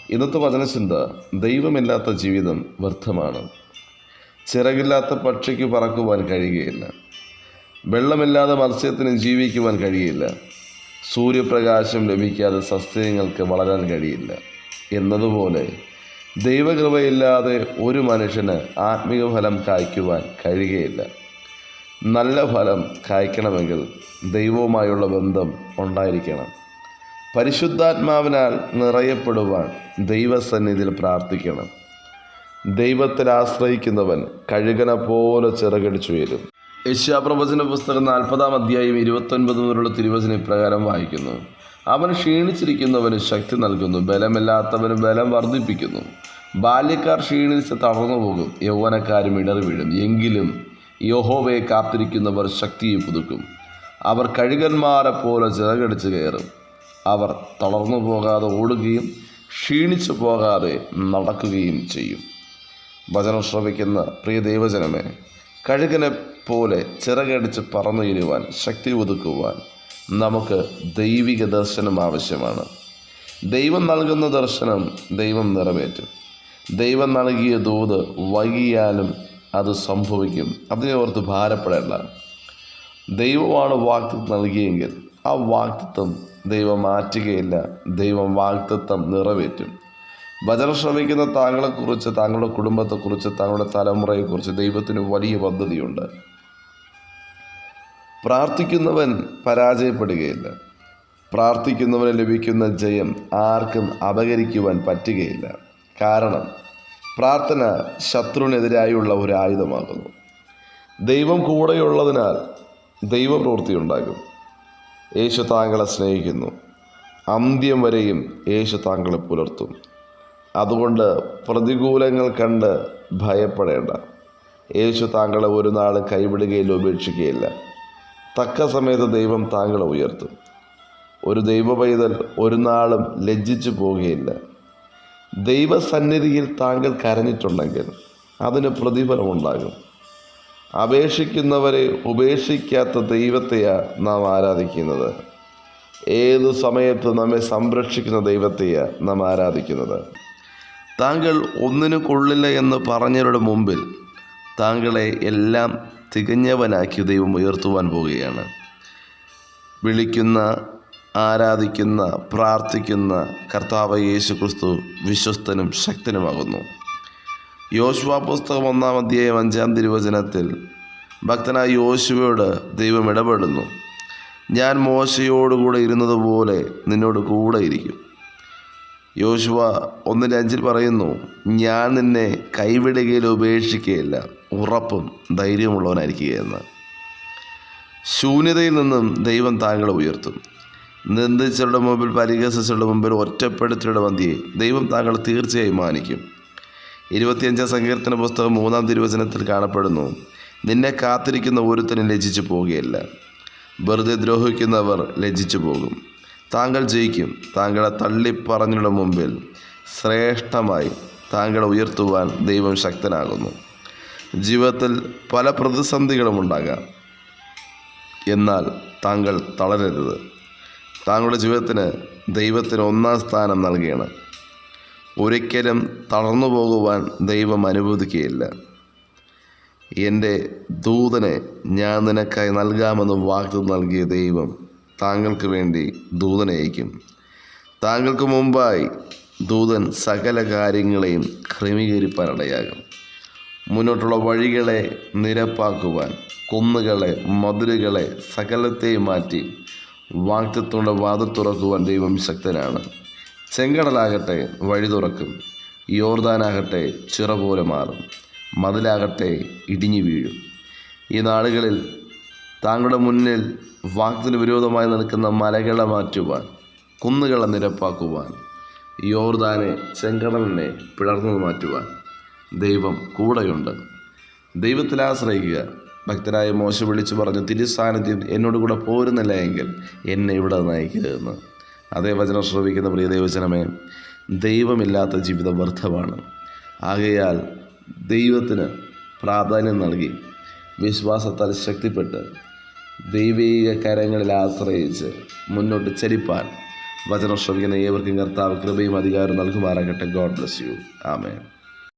ഇന്നത്തെ വചനചിന്ത: ദൈവമില്ലാത്ത ജീവിതം വ്യർത്ഥമാണ്. ചിറകില്ലാത്ത പക്ഷിക്ക് പറക്കുവാൻ കഴിയുകയില്ല. വെള്ളമില്ലാതെ മത്സ്യത്തിന് ജീവിക്കുവാൻ കഴിയില്ല. സൂര്യപ്രകാശം ലഭിക്കാതെ സസ്യങ്ങൾക്ക് വളരാൻ കഴിയില്ല. എന്നതുപോലെ ദൈവകൃപയില്ലാതെ ഒരു മനുഷ്യന് ആത്മീയ ഫലം കായ്ക്കുവാൻ കഴിയുകയില്ല. നല്ല ഫലം കായ്ക്കണമെങ്കിൽ ദൈവവുമായുള്ള ബന്ധം ഉണ്ടായിരിക്കണം. പരിശുദ്ധാത്മാവിനാൽ നിറയപ്പെടുവാൻ ദൈവസന്നിധിയിൽ പ്രാർത്ഥിക്കണം. ദൈവത്തിൽ ആശ്രയിക്കുന്നവൻ കഴുകനെ പോലെ ചിറകടിച്ചുയരും. യെശയ്യാപ്രവചന പുസ്തകം 40-ാം അധ്യായം 29 മുതലുള്ള തിരുവചനം ഇപ്രകാരം വായിക്കുന്നു: അവൻ ക്ഷീണിച്ചിരിക്കുന്നവന് ശക്തി നൽകുന്നു, ബലമില്ലാത്തവന് ബലം വർദ്ധിപ്പിക്കുന്നു. ബാല്യക്കാർ ക്ഷീണിച്ച് തളർന്നു പോകും, യൗവനക്കാരും ഇടറി വീഴും. എങ്കിലും യഹോവയെ കാത്തിരിക്കുന്നവർ ശക്തിയെ പുതുക്കും. അവർ കഴുകന്മാരെ പോലെ ചിറകടിച്ച് കയറും. അവർ തളർന്നു പോകാതെ ഓടുകയും ക്ഷീണിച്ചു പോകാതെ നടക്കുകയും ചെയ്യും. വചനം ശ്രവിക്കുന്ന പ്രിയ ദൈവജനമേ, കഴുകനെ പോലെ ചിറകടിച്ച് പറന്നുയരുവാൻ, ശക്തി ഒതുക്കുവാൻ നമുക്ക് ദൈവിക ദർശനം ആവശ്യമാണ്. ദൈവം നൽകുന്ന ദർശനം ദൈവം നിറവേറ്റും. ദൈവം നൽകിയ ദൂത് വൈകിയാലും അത് സംഭവിക്കും. അതിനെ ഓർത്ത് ഭാരപ്പെടേണ്ട. ദൈവമാണ് വാഗ്ദത്തം നൽകിയെങ്കിൽ ആ വാഗ്ദത്തം ദൈവം മാറ്റുകയില്ല. ദൈവം വാഗ്ദത്തം നിറവേറ്റും. വചനം ശ്രവിക്കുന്ന താങ്കളെക്കുറിച്ച്, താങ്കളുടെ കുടുംബത്തെക്കുറിച്ച്, താങ്കളുടെ തലമുറയെക്കുറിച്ച് ദൈവത്തിന് വലിയ പദ്ധതിയുണ്ട്. പ്രാർത്ഥിക്കുന്നവൻ പരാജയപ്പെടുകയില്ല. പ്രാർത്ഥിക്കുന്നവന് ലഭിക്കുന്ന ജയം ആർക്കും അപഹരിക്കുവാൻ പറ്റുകയില്ല. കാരണം പ്രാർത്ഥന ശത്രുവിനെതിരായുള്ള ഒരു ആയുധമാകുന്നു. ദൈവം കൂടെയുള്ളതിനാൽ ദൈവപ്രവൃത്തി ഉണ്ടാകും. യേശു താങ്കളെ സ്നേഹിക്കുന്നു. അന്ത്യം വരെയും യേശു താങ്കളെ പുലർത്തും. അതുകൊണ്ട് പ്രതികൂലങ്ങൾ കണ്ട് ഭയപ്പെടേണ്ട. യേശു താങ്കളെ ഒരു നാളും കൈവിടുകയില്ല, ഉപേക്ഷിക്കുകയില്ല. തക്ക സമയത്ത് ദൈവം താങ്കളെ ഉയർത്തും. ഒരു ദൈവ പൈതൽ ഒരു നാളും ലജ്ജിച്ചു പോകുകയില്ല. ദൈവസന്നിധിയിൽ താങ്കൾ കരഞ്ഞിട്ടുണ്ടെങ്കിൽ അതിന് പ്രതിഫലമുണ്ടാകും. അപേക്ഷിക്കുന്നവരെ ഉപേക്ഷിക്കാത്ത ദൈവത്തെയാണ് നാം ആരാധിക്കുന്നത്. ഏതു സമയത്ത് നമ്മെ സംരക്ഷിക്കുന്ന ദൈവത്തെയാണ് നാം ആരാധിക്കുന്നത്. താങ്കൾ ഒന്നിനു കൊള്ളില്ല എന്ന് പറഞ്ഞവരുടെ മുമ്പിൽ താങ്കളെ എല്ലാം തികഞ്ഞവനാക്കി ദൈവം ഉയർത്തുവാൻ പോവുകയാണ്. വിളിക്കുന്ന, ആരാധിക്കുന്ന, പ്രാർത്ഥിക്കുന്ന കർത്താവ് യേശു ക്രിസ്തു വിശ്വസ്തനും ശക്തനുമാകുന്നു. യോശുവ പുസ്തകം 1-ാം അധ്യായം 5-ാം തിരുവചനത്തിൽ ഭക്തനായ യോശുവയോട് ദൈവം ഇടപെടുന്നു. ഞാൻ മോശയോടുകൂടെ ഇരുന്നതുപോലെ നിന്നോട് കൂടെ ഇരിക്കും. യോശുവ 1:5 പറയുന്നു: ഞാൻ നിന്നെ കൈവിടുകയില്ല, ഉപേക്ഷിക്കുകയില്ല, ഉറപ്പും ധൈര്യമുള്ളവനായിരിക്കുകയെന്ന്. ശൂന്യതയിൽ നിന്നും ദൈവം താങ്കളെ ഉയർത്തും. നിന്ദിച്ചവരുടെ മുമ്പിൽ, പരിഹസിച്ചവരുടെ മുമ്പിൽ, ഒറ്റപ്പെടുത്തിയുടെ മധ്യേ ദൈവം താങ്കളെ തീർച്ചയായും മാനിക്കും. 25-ാം സങ്കീർത്തന പുസ്തകം 3-ാം തിരുവചനത്തിൽ കാണപ്പെടുന്നു: നിന്നെ കാത്തിരിക്കുന്ന ഒരുത്തനും ലജ്ജിച്ചു പോകുകയില്ല. വെറുതെ ദ്രോഹിക്കുന്നവർ ലജ്ജിച്ചു പോകും. താങ്കൾ ജയിക്കും. താങ്കളെ തള്ളിപ്പറഞ്ഞവരുടെ മുമ്പിൽ ശ്രേഷ്ഠമായി താങ്കളെ ഉയർത്തുവാൻ ദൈവം ശക്തനാകുന്നു. ജീവിതത്തിൽ പല പ്രതിസന്ധികളും ഉണ്ടാകാം. എന്നാൽ താങ്കൾ തളരരുത്. താങ്കളുടെ ജീവിതത്തിന് ദൈവത്തിന് 1-ാം സ്ഥാനം നൽകുകയാണ്. ഒരിക്കലും തളർന്നു പോകുവാൻ ദൈവം അനുവദിക്കുകയില്ല. എൻ്റെ ദൂതനെ ഞാൻ നിനക്കായി നൽകാമെന്ന് വാഗ്ദത്തം നൽകിയ ദൈവം താങ്കൾക്ക് വേണ്ടി ദൂതനെ അയക്കും. താങ്കൾക്ക് മുമ്പായി ദൂതൻ സകല കാര്യങ്ങളെയും ക്രമീകരിപ്പാനിടയാകും. മുന്നോട്ടുള്ള വഴികളെ നിരപ്പാക്കുവാൻ, കുന്നുകളെ, മതിലുകളെ സകലത്തെയും മാറ്റി വാഗ്ദത്തങ്ങളുടെ വാതിൽ തുറക്കുവാൻ ദൈവം ശക്തനാണ്. ചെങ്കടലാകട്ടെ വഴി തുറക്കും. യോർദാനാകട്ടെ ചിറ പോലെ മാറും. മതിലാകട്ടെ ഇടിഞ്ഞു വീഴും. ഈ നാളുകളിൽ താങ്കളുടെ മുന്നിൽ വാഗ്ദത്തിന് വിരോധമായി നിൽക്കുന്ന മലകളെ മാറ്റുവാൻ, കുന്നുകളെ നിരപ്പാക്കുവാൻ, യോർദാനെ, ചെങ്കടലിനെ പിളർന്നു മാറ്റുവാൻ ദൈവം കൂടെയുണ്ട്. ദൈവത്തിൽ ആശ്രയിക്കുക. ഭക്തനായ മോശ വിളിച്ചു പറഞ്ഞു: തിരുസാന്നിധ്യം എന്നോട് കൂടെ പോരുന്നില്ല എങ്കിൽ എന്നെ ഇവിടെ നയിക്കരുതെന്ന്. അതേ വചനം ശ്രവിക്കുന്ന പ്രിയ ദൈവജനമേ, ദൈവമില്ലാത്ത ജീവിതം വ്യർത്ഥമാണ്. ആകയാൽ ദൈവത്തിന് പ്രാധാന്യം നൽകി വിശ്വാസത്താൽ ശക്തിപ്പെട്ട് ദൈവീക കരങ്ങളിൽ ആശ്രയിച്ച് മുന്നോട്ട് ചലിപ്പാൻ വചനം ശ്രമിക്കുന്ന ഏവർക്കും കർത്താവ് കൃപയും അധികാരവും നൽകുമാറാകട്ടെ. God bless you. ആമേൻ.